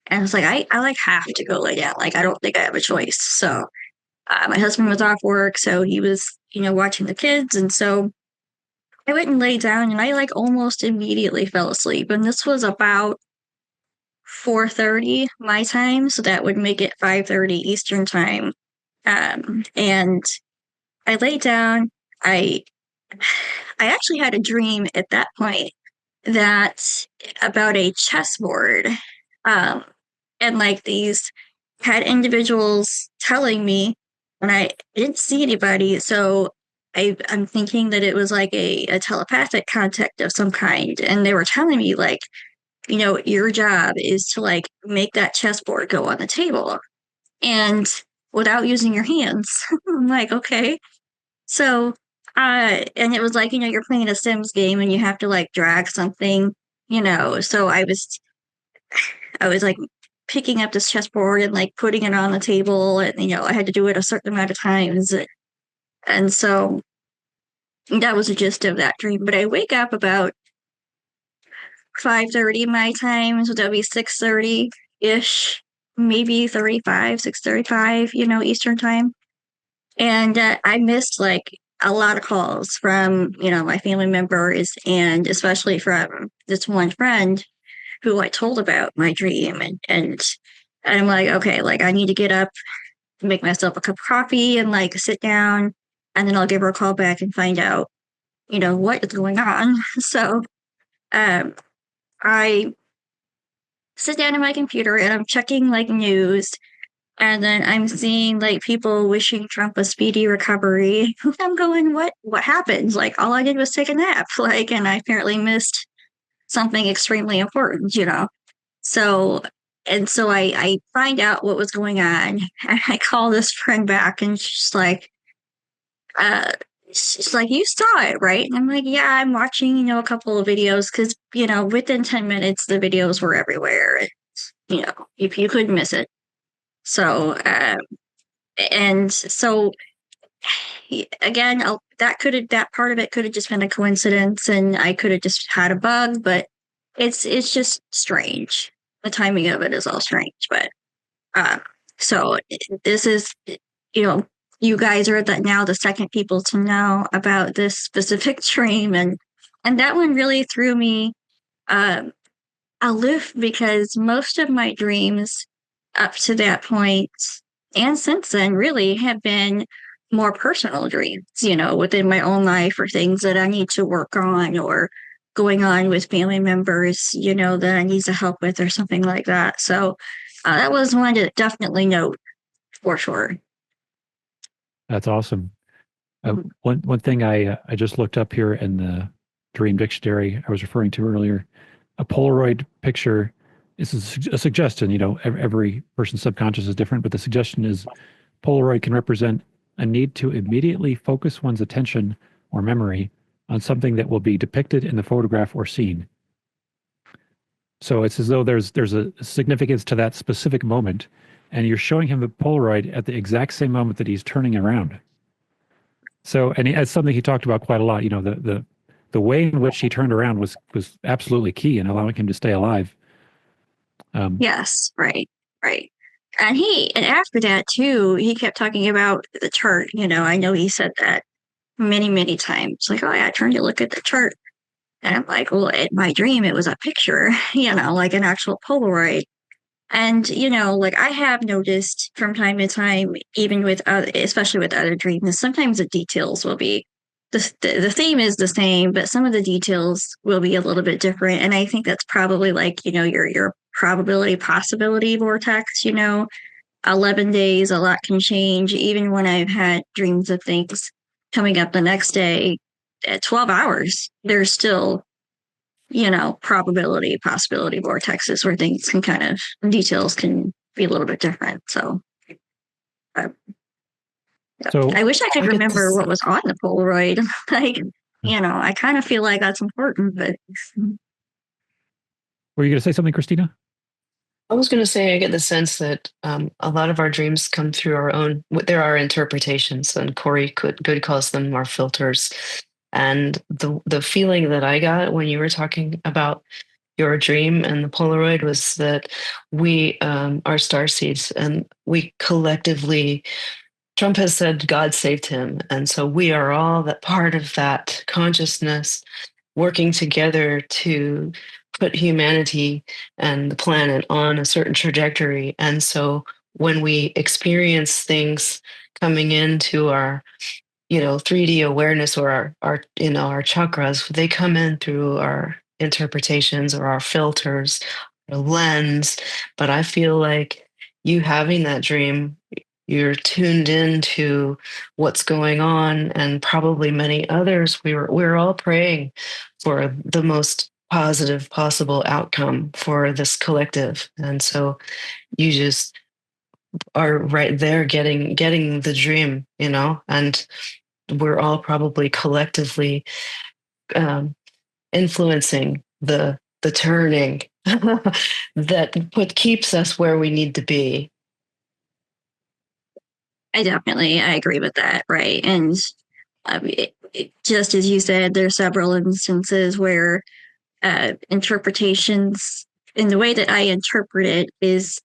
and I was like, I like have to go lay down. Like I don't think I have a choice. So my husband was off work, so he was, watching the kids. And so I went and laid down and I like almost immediately fell asleep. And this was about 4:30 my time, so that would make it 5:30 Eastern time. And I laid down. I I actually had a dream at that point that about a chessboard. Um, and like these had individuals telling me, and I didn't see anybody, so I'm thinking that it was like a telepathic contact of some kind, and they were telling me like, your job is to like make that chessboard go on the table, and without using your hands. I'm like, okay, so and it was like, you're playing a Sims game and you have to like drag something, so I was like picking up this chessboard and like putting it on the table, and I had to do it a certain amount of times, and so that was the gist of that dream. But I wake up about 5:30 my time, so that'll be 6:30 ish, maybe 35, 6:35, Eastern time. And I missed like a lot of calls from my family members, and especially from this one friend who I told about my dream, and I'm like, okay, like I need to get up, make myself a cup of coffee, and like sit down, and then I'll give her a call back and find out, what is going on. So um, I sit down at my computer and I'm checking like news, and then I'm seeing like people wishing Trump a speedy recovery. I'm going, what happened? Like all I did was take a nap, like, and I apparently missed something extremely important. So, and so I find out what was going on. I call this friend back and uh, she's like, you saw it, right? And I'm like, yeah, I'm watching, a couple of videos because, within 10 minutes, the videos were everywhere. And, if you couldn't miss it. So, and so again, that part of it could have just been a coincidence and I could have just had a bug, but it's just strange. The timing of it is all strange, but uh, so this is, you know, you guys are now the second people to know about this specific dream, and that one really threw me um, aloof because most of my dreams up to that point and since then really have been more personal dreams, within my own life or things that I need to work on or going on with family members, that I need to help with or something like that. So that was one to definitely note for sure. That's awesome. One thing I just looked up here in the Dream Dictionary I was referring to earlier, a Polaroid picture is a suggestion. Every person's subconscious is different, but the suggestion is Polaroid can represent a need to immediately focus one's attention or memory on something that will be depicted in the photograph or scene. So it's as though there's a significance to that specific moment, and you're showing him the Polaroid at the exact same moment that he's turning around. So, and it's something he talked about quite a lot. The way in which he turned around was absolutely key in allowing him to stay alive. Yes, right, right. And after that too, he kept talking about the chart. I know he said that many, many times. Like, oh yeah, trying to look at the chart. And I'm like, well, in my dream, it was a picture, like an actual Polaroid. And, like I have noticed from time to time, even with, especially with other dreams, sometimes the details will be the theme is the same, but some of the details will be a little bit different. And I think that's probably like, your probability possibility vortex, 11 days, a lot can change. Even when I've had dreams of things coming up the next day at 12 hours, there's still, probability, possibility vortexes where things can details can be a little bit different. So, So I wish I could I get remember this. what was on the Polaroid. I kind of feel like that's important, but were you going to say something, Christina? I was going to say, I get the sense that a lot of our dreams come through our own. There are interpretations, and Corey Good calls them our filters. And the feeling that I got when you were talking about your dream and the Polaroid was that we are star seeds, and we collectively. Trump has said God saved him, and so we are all that part of that consciousness working together to put humanity and the planet on a certain trajectory. And so when we experience things coming into our 3D awareness or our chakras, they come in through our interpretations or our filters, our lens. But I feel like you having that dream, you're tuned into what's going on, and probably many others. We were all praying for the most positive possible outcome for this collective, and so you just are right there getting the dream, and we're all probably collectively influencing the turning that keeps us where we need to be. I agree with that, right? And just as you said, there's several instances where interpretations, and the way that I interpret it is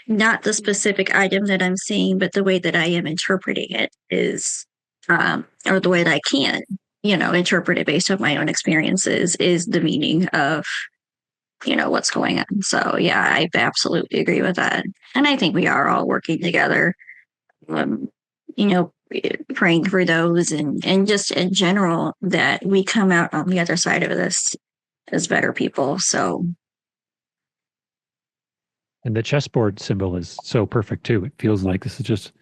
not the specific item that I'm seeing, but the way that I am interpreting it is, or the way that I can, interpret it based on my own experiences is the meaning of, what's going on. So yeah, I absolutely agree with that. And I think we are all working together, um, you know, praying for those and just in general that we come out on the other side of this as better people. So And the chessboard symbol is so perfect too. It feels like this is just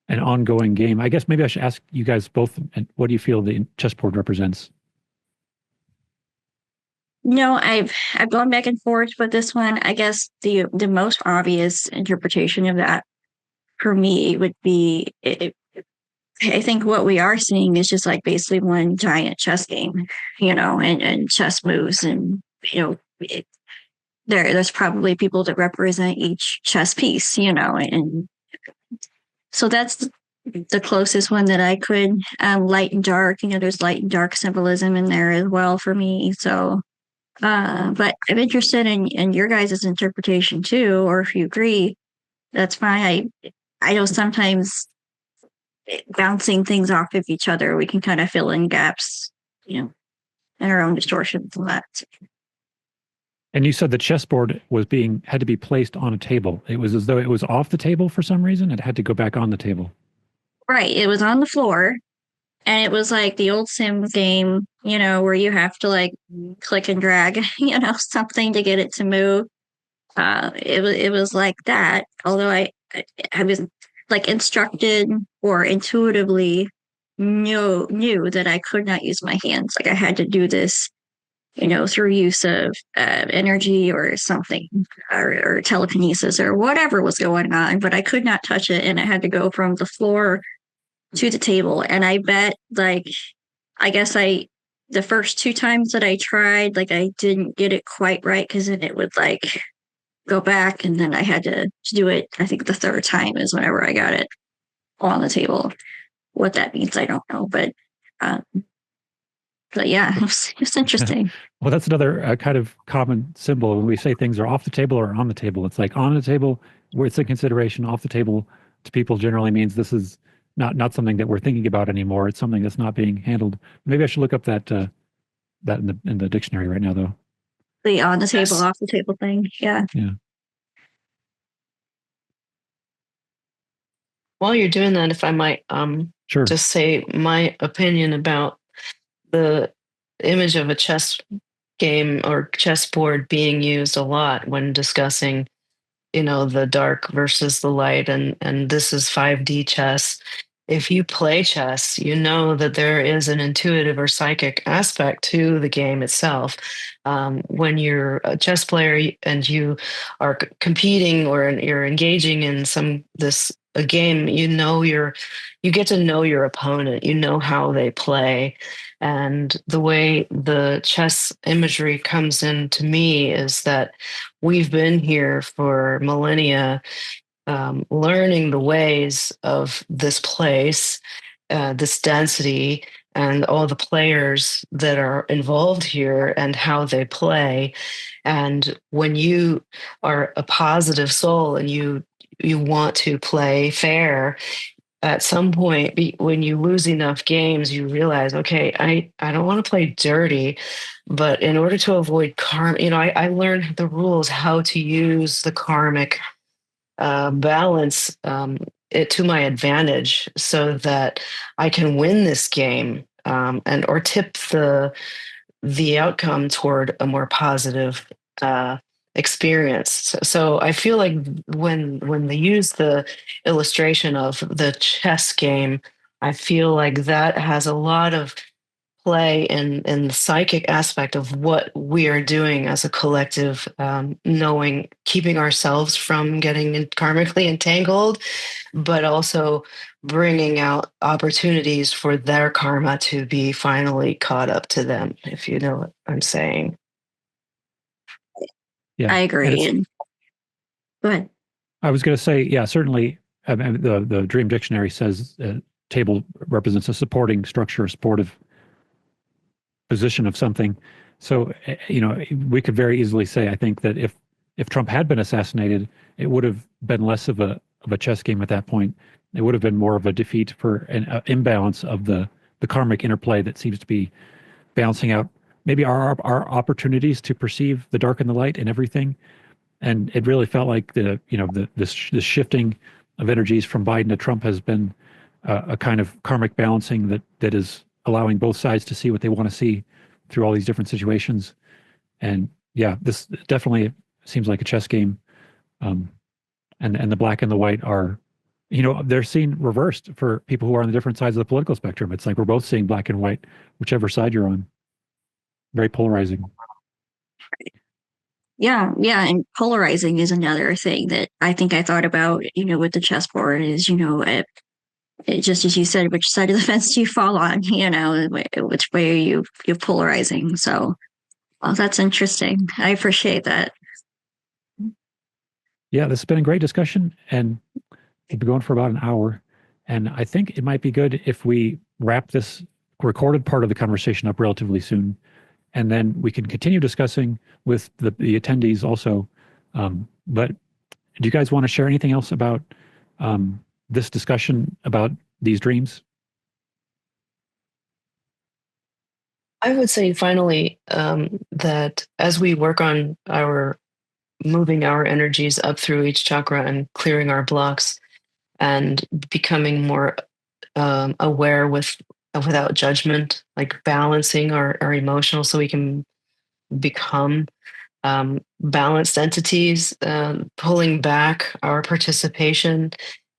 an ongoing game. I guess maybe I should ask you guys both, and what do you feel the chessboard represents? I've gone back and forth with this one. I guess the most obvious interpretation of that for me would be I think what we are seeing is just like basically one giant chess game, and chess moves, and there's probably people that represent each chess piece, and so that's the closest one that I could. Light and dark, there's light and dark symbolism in there as well for me. So, but I'm interested in your guys' interpretation too, or if you agree, that's fine. I know sometimes bouncing things off of each other, we can kind of fill in gaps, in our own distortions and that. And you said the chessboard had to be placed on a table. It was as though it was off the table for some reason. It had to go back on the table. Right. It was on the floor, and it was like the old Sim game, where you have to like click and drag, something to get it to move. It was like that. Although I was like instructed or intuitively knew that I could not use my hands. Like I had to do this, through use of energy or something, or telekinesis or whatever was going on. But I could not touch it, and it had to go from the floor to the table. And I bet, like, I guess the first two times that I tried, like I didn't get it quite right because then it would like go back, and then I had to do it. I think the third time is whenever I got it on the table. What that means, I don't know, um, but yeah, it's interesting. Well, that's another kind of common symbol when we say things are off the table or on the table. It's like on the table where it's a consideration. Off the table to people generally means this is not something that we're thinking about anymore. It's something that's not being handled. Maybe I should look up that in the dictionary right now, though. The on the table, Yes. off the table thing. Yeah. Yeah. While you're doing that, if I might Sure. just say my opinion about the image of a chess game or chessboard being used a lot when discussing, the dark versus the light, and this is 5D chess. If you play chess, you know that there is an intuitive or psychic aspect to the game itself. When you're a chess player and you are competing or you're engaging in this a game, you get to know your opponent. You know how they play, and the way the chess imagery comes in to me is that we've been here for millennia, learning the ways of this place, this density, and all the players that are involved here and how they play. And when you are a positive soul and you want to play fair, at some point when you lose enough games, you realize, okay, I don't want to play dirty, but in order to avoid karma, I learned the rules, how to use the karmic balance, it to my advantage so that I can win this game, and or tip the outcome toward a more positive experience. So I feel like when they use the illustration of the chess game, I feel like that has a lot of play in the psychic aspect of what we are doing as a collective, knowing, keeping ourselves from getting karmically entangled, but also bringing out opportunities for their karma to be finally caught up to them, if you know what I'm saying. Yeah. I And agree. And go ahead. I was going to say, yeah, certainly. I mean, the Dream Dictionary says table represents a supporting structure, a supportive position of something. So, we could very easily say, I think, that if Trump had been assassinated, it would have been less of a chess game at that point. It would have been more of a defeat for an imbalance of the karmic interplay that seems to be balancing out maybe our opportunities to perceive the dark and the light and everything. And it really felt like this shifting of energies from Biden to Trump has been a kind of karmic balancing that is allowing both sides to see what they want to see through all these different situations. And yeah, this definitely seems like a chess game. Um, and the black and the white are, they're seen reversed for people who are on the different sides of the political spectrum. It's like we're both seeing black and white, whichever side you're on. Very polarizing. Yeah, yeah, and polarizing is another thing that I think I thought about, with the chessboard is, it just as you said, which side of the fence do you fall on, which way are you polarizing? So, well, that's interesting. I appreciate that. Yeah, this has been a great discussion, and we've been going for about an hour. And I think it might be good if we wrap this recorded part of the conversation up relatively soon, and then we can continue discussing with the attendees also. But do you guys want to share anything else about this discussion about these dreams? I would say finally, that as we work on our moving our energies up through each chakra and clearing our blocks and becoming more aware without judgment, like balancing our emotional so we can become balanced entities, pulling back our participation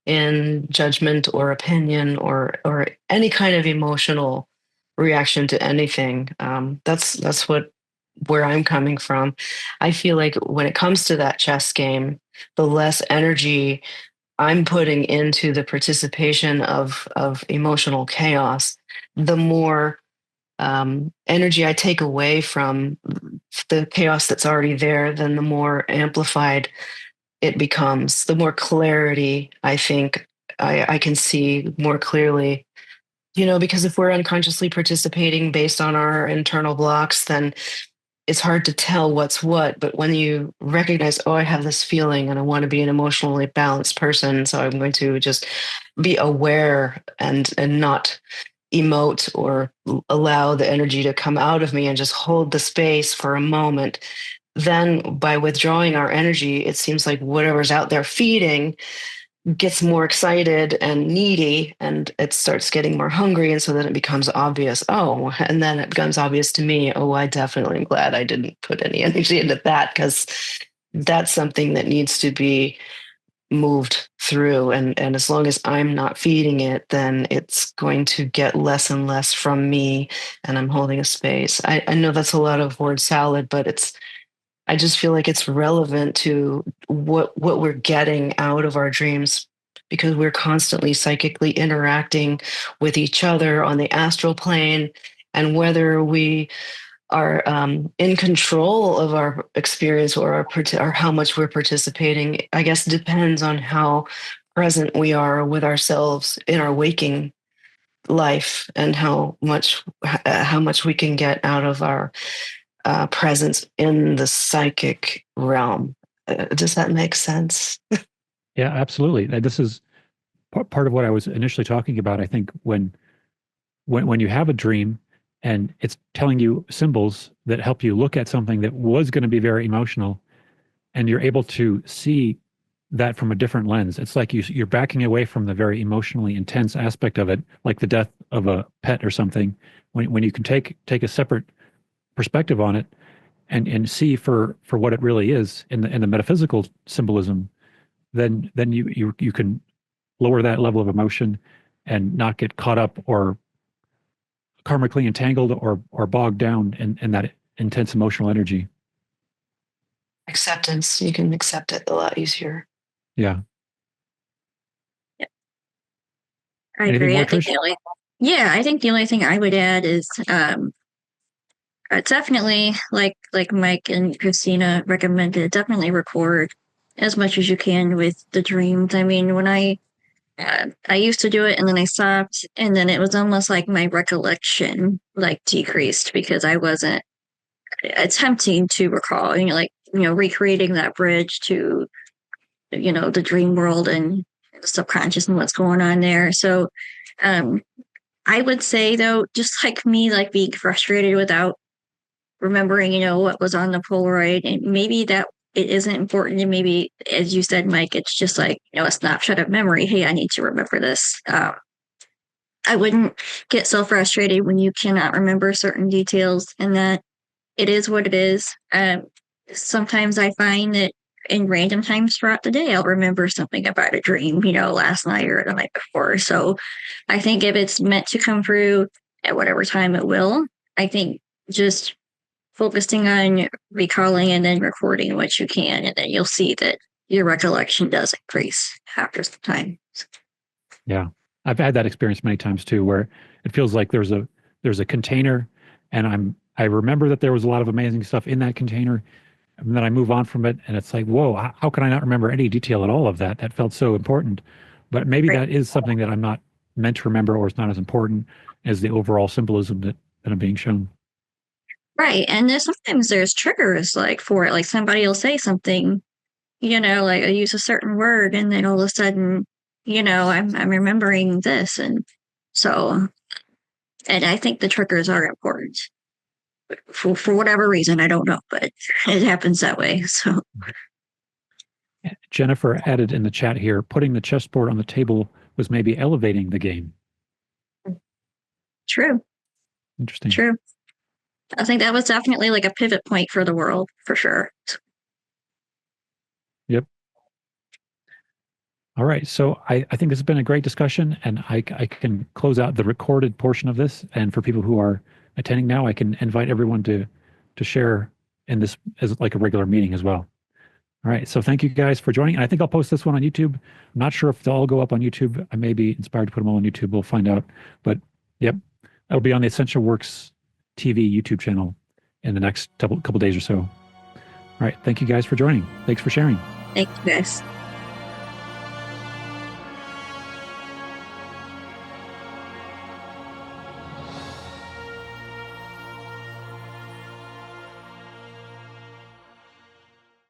in judgment or opinion or any kind of emotional reaction to anything. That's where I'm coming from. I feel like when it comes to that chess game, the less energy I'm putting into the participation of emotional chaos, the more energy I take away from the chaos that's already there, then the more amplified it becomes, the more clarity I think I can see more clearly. Because if we're unconsciously participating based on our internal blocks, then it's hard to tell what's what. But when you recognize, oh, I have this feeling and I want to be an emotionally balanced person, so I'm going to just be aware and not emote or allow the energy to come out of me and just hold the space for a moment. Then by withdrawing our energy, it seems like whatever's out there feeding gets more excited and needy, and it starts getting more hungry, and so then it becomes obvious, oh, and then it becomes obvious to me, oh, I definitely am glad I didn't put any energy into that, because that's something that needs to be moved through, and as long as I'm not feeding it, then it's going to get less and less from me, and I'm holding a space. I know that's a lot of word salad, but I just feel like it's relevant to what we're getting out of our dreams, because we're constantly psychically interacting with each other on the astral plane, and whether we are in control of our experience, or how much we're participating, I guess depends on how present we are with ourselves in our waking life, and how much we can get out of our presence in the psychic realm. Does that make sense? Yeah, absolutely. This is part of what I was initially talking about. I think when you have a dream and it's telling you symbols that help you look at something that was going to be very emotional, and you're able to see that from a different lens. It's like you're backing away from the very emotionally intense aspect of it, like the death of a pet or something. When you can take a separate perspective on it, and see for what it really is in the metaphysical symbolism, then you can lower that level of emotion and not get caught up or karmically entangled or bogged down in that intense emotional energy. Acceptance. You can accept it a lot easier. Yeah. I Anything agree. more, I think Trish? I think the only thing I would add is definitely like Mike and Christina recommended, definitely record as much as you can with the dreams. I mean, when I used to do it and then I stopped, and then it was almost like my recollection like decreased because I wasn't attempting to recall, recreating that bridge to, the dream world and the subconscious and what's going on there. So, um, I would say though, just like me, like being frustrated without remembering, what was on the Polaroid, and maybe that it isn't important. And maybe, as you said, Mike, it's just like, a snapshot of memory. Hey, I need to remember this. I wouldn't get so frustrated when you cannot remember certain details, and that it is what it is. Sometimes I find that in random times throughout the day, I'll remember something about a dream, last night or the night before. So I think if it's meant to come through at whatever time it will, I think just focusing on recalling and then recording what you can, and then you'll see that your recollection does increase after some time. Yeah. I've had that experience many times too, where it feels like there's a container, and I remember that there was a lot of amazing stuff in that container, and then I move on from it, and it's like, whoa, how can I not remember any detail at all of that? That felt so important. But maybe Right. that is something that I'm not meant to remember, or it's not as important as the overall symbolism that I'm being shown. Right. And then sometimes there's triggers like for it. Like somebody will say something, like I use a certain word, and then all of a sudden, I'm remembering this. And so, and I think the triggers are important for whatever reason. I don't know, but it happens that way. So Jennifer added in the chat here, putting the chessboard on the table was maybe elevating the game. true, Interesting. true. I think that was definitely like a pivot point for the world for sure. Yep. All right. So I think this has been a great discussion, and I can close out the recorded portion of this. And for people who are attending now, I can invite everyone to share in this as like a regular meeting as well. All right. So thank you guys for joining. And I think I'll post this one on YouTube. I'm not sure if they'll all go up on YouTube. I may be inspired to put them all on YouTube. We'll find out. But yep, it'll be on the Essential Works TV YouTube channel in the next couple days or so. All right. Thank you guys for joining. Thanks for sharing. Thank you guys.